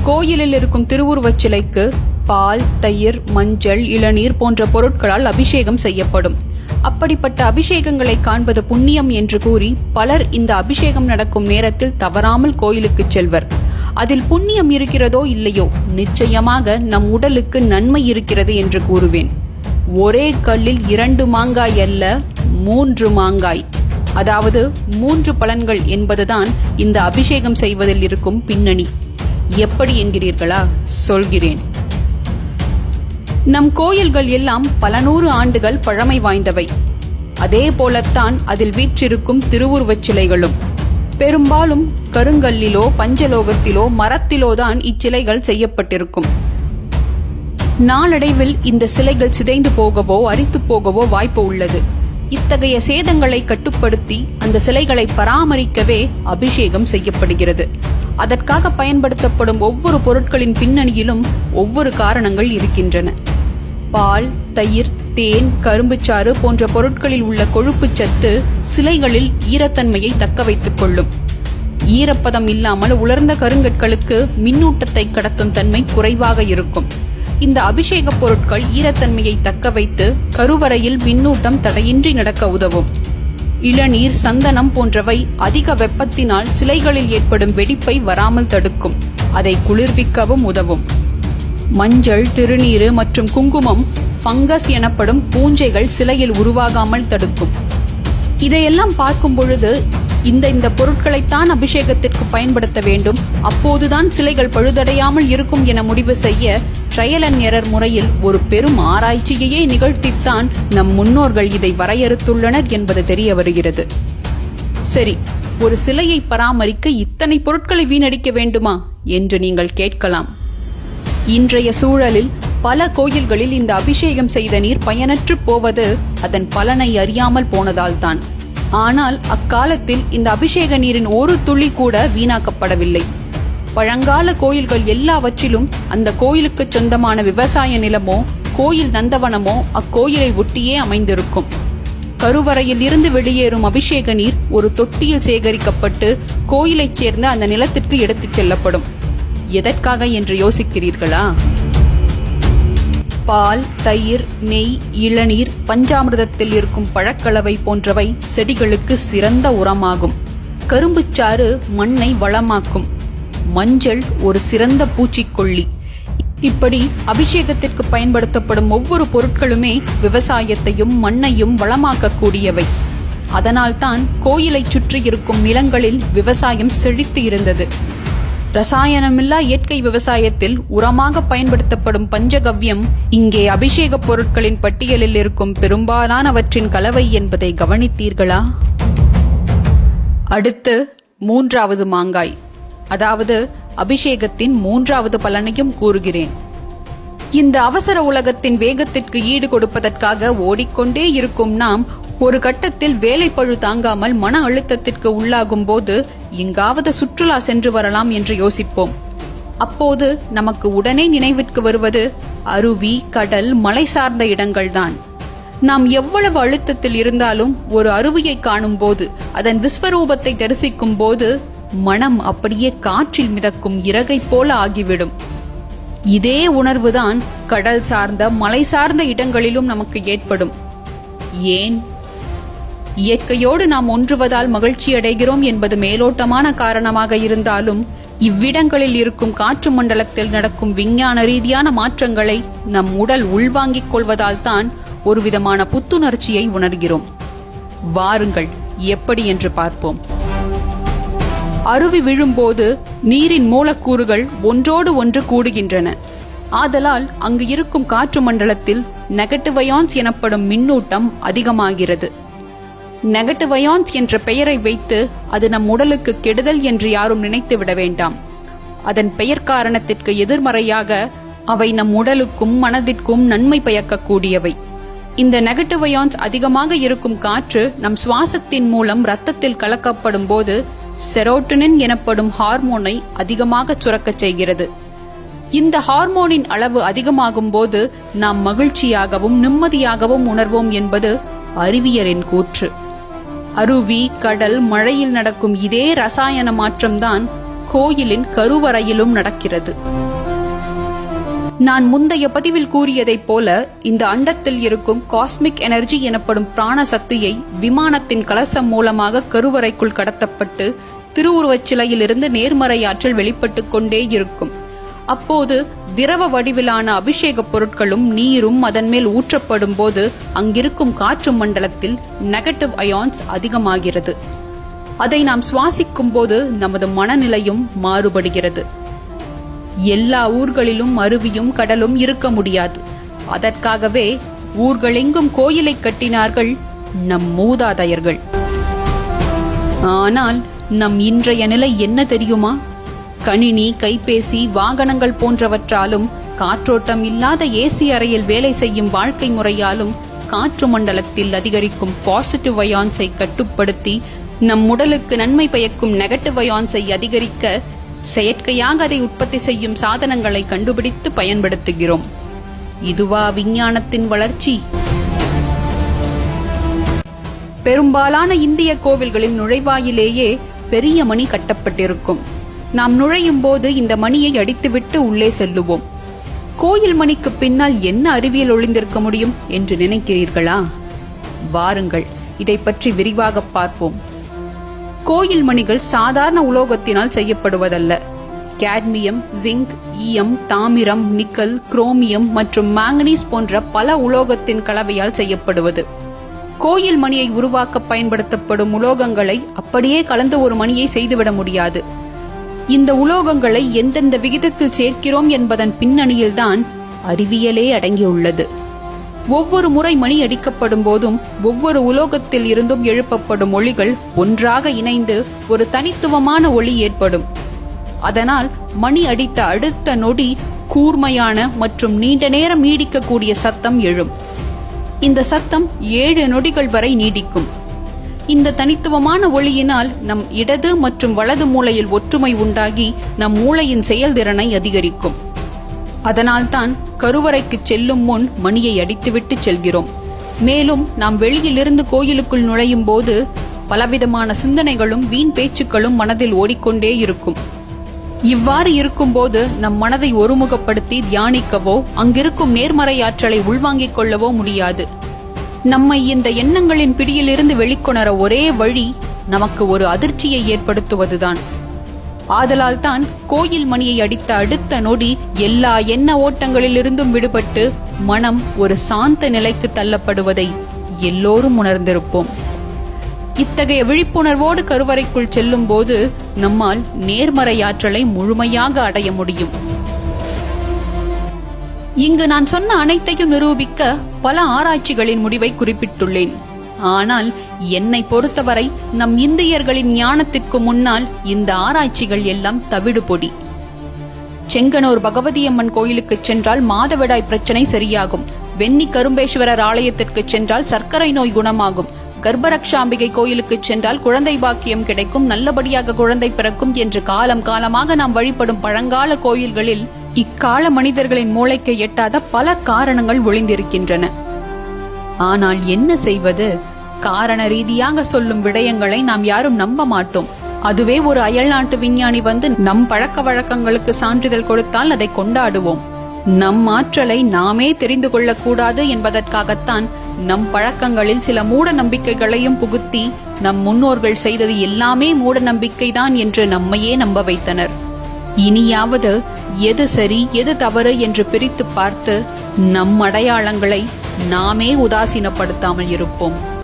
கோயிலில் இருக்கும் திருவுருவச் சிலைக்கு பால், தயிர், மஞ்சள், இளநீர் போன்ற பொருட்களால் அபிஷேகம் செய்யப்படும். அப்படிப்பட்ட அபிஷேகங்களை காண்பது புண்ணியம் என்று கூறி பலர் இந்த அபிஷேகம் நடக்கும் நேரத்தில் தவறாமல் கோயிலுக்கு செல்வர். அதில் புண்ணியம் இருக்கிறதோ இல்லையோ, நிச்சயமாக நம் உடலுக்கு நன்மை இருக்கிறது என்று கூறுவேன். ஒரே கல்லில் 2 மாங்காய் அல்ல, 3 மாங்காய், அதாவது 3 பலன்கள் என்பதுதான் இந்த அபிஷேகம் செய்வதில் இருக்கும் பின்னணி. எப்படி என்கிறீர்களா? சொல்கிறேன். நம் கோயில்கள் எல்லாம் பல 100 ஆண்டுகள் பழமை வாய்ந்தவை. அதே போலத்தான் அதில் வீற்றிருக்கும் திருவுருவச் சிலைகளும். பெரும்பாலும் கருங்கல்லிலோ, பஞ்சலோகத்திலோ, மரத்திலோ தான் இச்சிலைகள் செய்யப்பட்டிருக்கும். நாளடைவில் இந்த சிலைகள் சிதைந்து போகவோ அரித்து போகவோ வாய்ப்பு உள்ளது. இத்தகைய சேதங்களை கட்டுப்படுத்தி அந்த சிலைகளை பராமரிக்கவே அபிஷேகம் செய்யப்படுகிறது. அதற்காக பயன்படுத்தப்படும் ஒவ்வொரு பொருட்களின் பின்னணியிலும் ஒவ்வொரு காரணங்கள் இருக்கின்றன. பால், தயிர், தேன், கரும்புச்சாறு போன்ற பொருட்களில் உள்ள கொழுப்பு சத்து சிலைகளில் ஈரத்தன்மையை தக்க வைத்துக் கொள்ளும். ஈரப்பதம் இல்லாமல் உலர்ந்த கருங்கற்களுக்கு மின்னூட்டத்தை கடத்தும் தன்மை குறைவாக இருக்கும். இந்த அபிஷேக பொருட்கள் ஈரத்தன்மையை தக்க வைத்து கருவறையில் மின்னூட்டம் தடையின்றி நடக்க உதவும். இளநீர், சந்தனம் போன்றவை அதிக வெப்பத்தினால் சிலைகளில் ஏற்படும் வெடிப்பை வராமல் தடுக்கும். அதை குளிர்விக்கவும் உதவும். மஞ்சள், திருநீறு மற்றும் குங்குமம் ஃபங்கஸ் எனப்படும் பூஞ்சைகள் சிலையில் உருவாகாமல் தடுக்கும். இதையெல்லாம் பார்க்கும் பொழுது இந்த பொருட்களைத்தான் அபிஷேகத்திற்கு பயன்படுத்த வேண்டும், அப்போதுதான் சிலைகள் பழுதடையாமல் இருக்கும் என முடிவு செய்ய ட்ரையல் அண்ட் எரர் முறையில் ஒரு பெரும் ஆராய்ச்சியையே நிகழ்த்தித்தான் நம் முன்னோர்கள் இதை வரையறுத்துள்ளனர் என்பது தெரிய வருகிறது. சரி, ஒரு சிலையை பராமரிக்க இத்தனை பொருட்களை வீணடிக்க வேண்டுமா என்று நீங்கள் கேட்கலாம். இன்றைய சூழலில் பல கோயில்களில் இந்த அபிஷேகம் செய்த நீர் பயனற்று போவது அதன் பலனை அறியாமல் போனதால்தான். ஆனால் அக்காலத்தில் இந்த அபிஷேக நீரின் ஒரு துளி கூட வீணாக்கப்படவில்லை. பழங்கால கோயில்கள் எல்லாவற்றிலும் அந்த கோயிலுக்கு சொந்தமான விவசாய நிலமோ கோயில் நந்தவனமோ அக்கோயிலை ஒட்டியே அமைந்திருக்கும். கருவறையில் இருந்து வெளியேறும் அபிஷேக நீர் ஒரு தொட்டியில் சேகரிக்கப்பட்டு கோயிலைச் சேர்ந்த அந்த நிலத்திற்கு எடுத்துச் செல்லப்படும். எதற்காக என்று யோசிக்கிறீர்களா? பால், தயிர், நெய், இளநீர், பஞ்சாமிர்தத்தில் இருக்கும் பழக்கலவை போன்றவை செடிகளுக்கு சிறந்த உரமாகும். கரும்புச்சாறு மண்ணை வளமாக்கும். மஞ்சள் ஒரு சிறந்த பூச்சிக்கொல்லி. இப்படி அபிஷேகத்திற்கு பயன்படுத்தப்படும் ஒவ்வொரு பொருட்களுமே விவசாயத்தையும் மண்ணையும் வளமாக்கக்கூடியவை. அதனால்தான் கோயிலை சுற்றி இருக்கும் நிலங்களில் விவசாயம் செழித்து இருந்தது. ரசாயனமில்லா இயற்கை விவசாயத்தில் உரமாக பயன்படுத்தப்படும் பஞ்சகவ்யம் இங்கே அபிஷேக பொருட்களின் பட்டியலில் இருக்கும் பெரும்பாலானவற்றின் கலவை என்பதை கவனித்தீர்களா? அடுத்து 3வது மாங்காய், அதாவது அபிஷேகத்தின் 3வது பலனையும் கூறுகிறேன். இந்த அவசர உலகத்தின் வேகத்திற்கு ஈடு கொடுப்பதற்காக ஓடிக்கொண்டே இருக்கும் நாம் ஒரு கட்டத்தில் வேலைப்பழு தாங்காமல் மன அழுத்தத்திற்கு உள்ளாகும் போது எங்காவது சுற்றுலா சென்று வரலாம் என்று யோசிப்போம். அப்போது நமக்கு உடனே நினைவிற்கு வருவது அருவி, கடல், மலை சார்ந்த இடங்கள்தான். நாம் எவ்வளவு அழுத்தத்தில் இருந்தாலும் ஒரு அருவியை காணும் போது, அதன் விஸ்வரூபத்தை தரிசிக்கும் போது மனம் அப்படியே காற்றில் மிதக்கும் இறகை போல ஆகிவிடும். இதே உணர்வுதான் கடல் சார்ந்த, மலை சார்ந்த இடங்களிலும் நமக்கு ஏற்படும். ஏன்? இயற்கையோடு நாம் ஒன்றுவதால் மகிழ்ச்சி அடைகிறோம் என்பது மேலோட்டமான காரணமாக இருந்தாலும், இவ்விடங்களில் இருக்கும் காற்று மண்டலத்தில் நடக்கும் விஞ்ஞான ரீதியான மாற்றங்களை நம் உடல் உள்வாங்கிக் கொள்வதால் தான் ஒரு விதமான புத்துணர்ச்சியை உணர்கிறோம். வாருங்கள், எப்படி என்று பார்ப்போம். அருவி விழும்போது நீரின் மூலக்கூறுகள் ஒன்றோடு ஒன்று கூடுகின்றன. ஆதலால் அங்கு இருக்கும் காற்று மண்டலத்தில் நெகட்டிவ் அயான்ஸ் எனப்படும் மின்னூட்டம் அதிகமாகிறது. நெகட்டிவ் அயான்ஸ் என்ற பெயரை வைத்து அது நம் உடலுக்கு கெடுதல் என்று யாரும் நினைத்து விட வேண்டாம். அதன் பெயர் காரணத்திற்கு எதிர்மறையாக அவை நம் உடலுக்கும் மனதிற்கும் நன்மை பயக்கக்கூடியவை. இந்த நெகட்டிவ் அயான்ஸ் அதிகமாக இருக்கும் காற்று நம் சுவாசத்தின் மூலம் இரத்தத்தில் கலக்கப்படும் போது செரோட்டோனின் எனப்படும் ஹார்மோனை அதிகமாக சுரக்கச் செய்கிறது. இந்த ஹார்மோனின் அளவு அதிகமாகும் போது நாம் மகிழ்ச்சியாகவும் நிம்மதியாகவும் உணர்வோம் என்பது அறிவியலின் கூற்று. அருவி, கடல், மழையில் நடக்கும் இதே ரசாயன மாற்றம்தான் கோயிலின் கருவறையிலும் நடக்கிறது. நான் முந்தைய பதிவில் கூறியதைப் போல இந்த அண்டத்தில் இருக்கும் காஸ்மிக் எனர்ஜி எனப்படும் பிராண சக்தியை விமானத்தின் கலசம் மூலமாக கருவறைக்குள் கடத்தப்பட்டு திருவுருவச் சிலையிலிருந்து நேர்மறை ஆற்றல் வெளிப்பட்டுக் கொண்டே இருக்கும். அப்போது திரவ வடிவிலான அபிஷேக பொருட்களும் நீரும் அதன் மேல் ஊற்றப்படும் போது அங்கிருக்கும் காற்று மண்டலத்தில் நெகட்டிவ் அயான்ஸ் அதிகமாகிறது. அதை நாம் சுவாசிக்கும் போது நமது மனநிலையும் மாறுபடுகிறது. எல்லா ஊர்களிலும் அருவியும் கடலும் இருக்க முடியாது. அதற்காகவே ஊர்களெங்கும் கோயிலை கட்டினார்கள் நம் மூதாதையர்கள். ஆனால் நம் இன்றைய நிலை என்ன தெரியுமா? கணினி, கைபேசி, வாகனங்கள் போன்றவற்றாலும் காற்றோட்டம் இல்லாத ஏசி அறையில் வேலை செய்யும் வாழ்க்கை முறையாலும் காற்று மண்டலத்தில் அதிகரிக்கும் பாசிட்டிவ் அயான்ஸை கட்டுப்படுத்தி நம் உடலுக்கு நன்மை பயக்கும் நெகட்டிவ் அயான்ஸை அதிகரிக்க செயற்கையாக அதை உற்பத்தி செய்யும் சாதனங்களை கண்டுபிடித்து பயன்படுத்துகிறோம். இதுவா விஞ்ஞானத்தின் வளர்ச்சி? பெரும்பாலான இந்திய கோவில்களின் நுழைவாயிலேயே பெரிய மணி கட்டப்பட்டிருக்கும். நாம் நுழையும் போது இந்த மணியை அடித்துவிட்டு உள்ளே செல்லுவோம். கோயில் மணிக்கு பின்னால் என்ன அறிவியல் ஒளிந்திருக்க முடியும் என்று நினைக்கிறீர்களா? வாருங்கள், இதை பற்றி விரிவாக பார்ப்போம். கோயில் மணிகள் சாதாரண உலோகத்தினால் செய்யப்படுவதல்ல. கேட்மியம், ஜிங்க், ஈயம், தாமிரம், நிக்கல், குரோமியம் மற்றும் மாங்கனீஸ் போன்ற பல உலோகத்தின் கலவையால் செய்யப்படுவது. கோயில் மணியை உருவாக்க பயன்படுத்தப்படும் உலோகங்களை அப்படியே கலந்து ஒரு மணியை செய்துவிட முடியாது. இந்த உலோகங்களை எந்தெந்த விகிதத்தில் சேர்க்கிறோம் என்பதன் பின்னணியில்தான் அறிவியலே அடங்கியுள்ளது. ஒவ்வொரு முறை மணி அடிக்கப்படும் போதும் ஒவ்வொரு உலோகத்தில் இருந்தும் எழுப்பப்படும் ஒளிகள் ஒன்றாக இணைந்து ஒரு தனித்துவமான ஒளி ஏற்படும். அதனால் மணி அடித்த அடுத்த நொடி கூர்மையான மற்றும் நீண்ட நேரம் நீடிக்கக்கூடிய சத்தம் எழும். இந்த சத்தம் 7 நொடிகள் வரை நீடிக்கும். இந்த தனித்துவமான ஒளியினால் நம் இடது மற்றும் வலது மூளையில் ஒற்றுமை உண்டாகி நம் மூளையின் செயல்திறனை அதிகரிக்கும். அதனால்தான் கருவறைக்கு செல்லும் முன் மணியை அடித்துவிட்டு செல்கிறோம். மேலும் நாம் வெளியிலிருந்து கோயிலுக்குள் நுழையும் போது பலவிதமான சிந்தனைகளும் வீண் பேச்சுக்களும் மனதில் ஓடிக்கொண்டே இருக்கும். இவ்வாறு இருக்கும்போது நம் மனதை ஒருமுகப்படுத்தி தியானிக்கவோ அங்கிருக்கும் நேர்மறை ஆற்றலை உள்வாங்கிக் கொள்ளவோ முடியாது. நம்மை இந்த எண்ணங்களின் பிடியிலிருந்து வெளிக்கொணர ஒரே வழி நமக்கு ஒரு அதிர்ச்சியை ஏற்படுத்துவதுதான். ஆதலால் தான் கோயில் மணியை அடித்த அடுத்த நொடி எல்லா எண்ண ஓட்டங்களிலிருந்தும் விடுபட்டு மனம் ஒரு சாந்த நிலைக்கு தள்ளப்படுவதை எல்லோரும் உணர்ந்திருப்போம். இத்தகைய விழிப்புணர்வோடு கருவறைக்குள் செல்லும் போது நம்மால் நேர்மறை ஆற்றலை முழுமையாக அடைய முடியும். இங்கு நான் சொன்ன அனைத்தையும் நிரூபிக்க பல ஆராய்ச்சிகளின் முடிவை குறிப்பிட்டுள்ளேன். ஆனால் என்னை பொறுத்தவரை நம் இந்தியர்களின் ஞானத்திற்கு முன்னால் இந்த ஆராய்ச்சிகள் எல்லாம் தவிடுபொடி. செங்கனூர் பகவதியம்மன் கோயிலுக்கு சென்றால் மாதவிடாய் பிரச்சனை சரியாகும். வெண்ணி கரும்பேஸ்வரர் ஆலயத்திற்கு சென்றால் சர்க்கரை நோய் குணமாகும். கர்ப்பரக்ஷாம்பிகை கோயிலுக்கு சென்றால் குழந்தை பாக்கியம் கிடைக்கும், நல்லபடியாக குழந்தை பிறக்கும் என்று காலம் காலமாக நாம் வழிபடும் பழங்கால கோயில்களில் இக்கால மனிதர்களின் மூளைக்கு எட்டாத பல காரணங்கள் ஒளிந்திருக்கின்றன. ஆனால் என்ன செய்வது? காரண ரீதியாக சொல்லும் விடயங்களை நாம் யாரும் நம்ப மாட்டோம். அதுவே ஒரு அயல்நாட்டு விஞ்ஞானி வந்து நம் பழக்க வழக்கங்களுக்கு சான்றிதழ் கொடுத்தால் அதை கொண்டாடுவோம். நம் ஆற்றலை நாமே தெரிந்து கொள்ளக்கூடாது என்பதற்காகத்தான் நம் பழக்கங்களில் சில மூட நம்பிக்கைகளையும் புகுத்தி நம் முன்னோர்கள் செய்தது எல்லாமே மூட நம்பிக்கைதான் என்று நம்மையே நம்ப வைத்தனர். இனியாவது எது சரி எது தவறு என்று பிரித்து பார்த்து நம் அடையாளங்களை நாமே உதாசீனப்படுத்தாமல் இருப்போம்.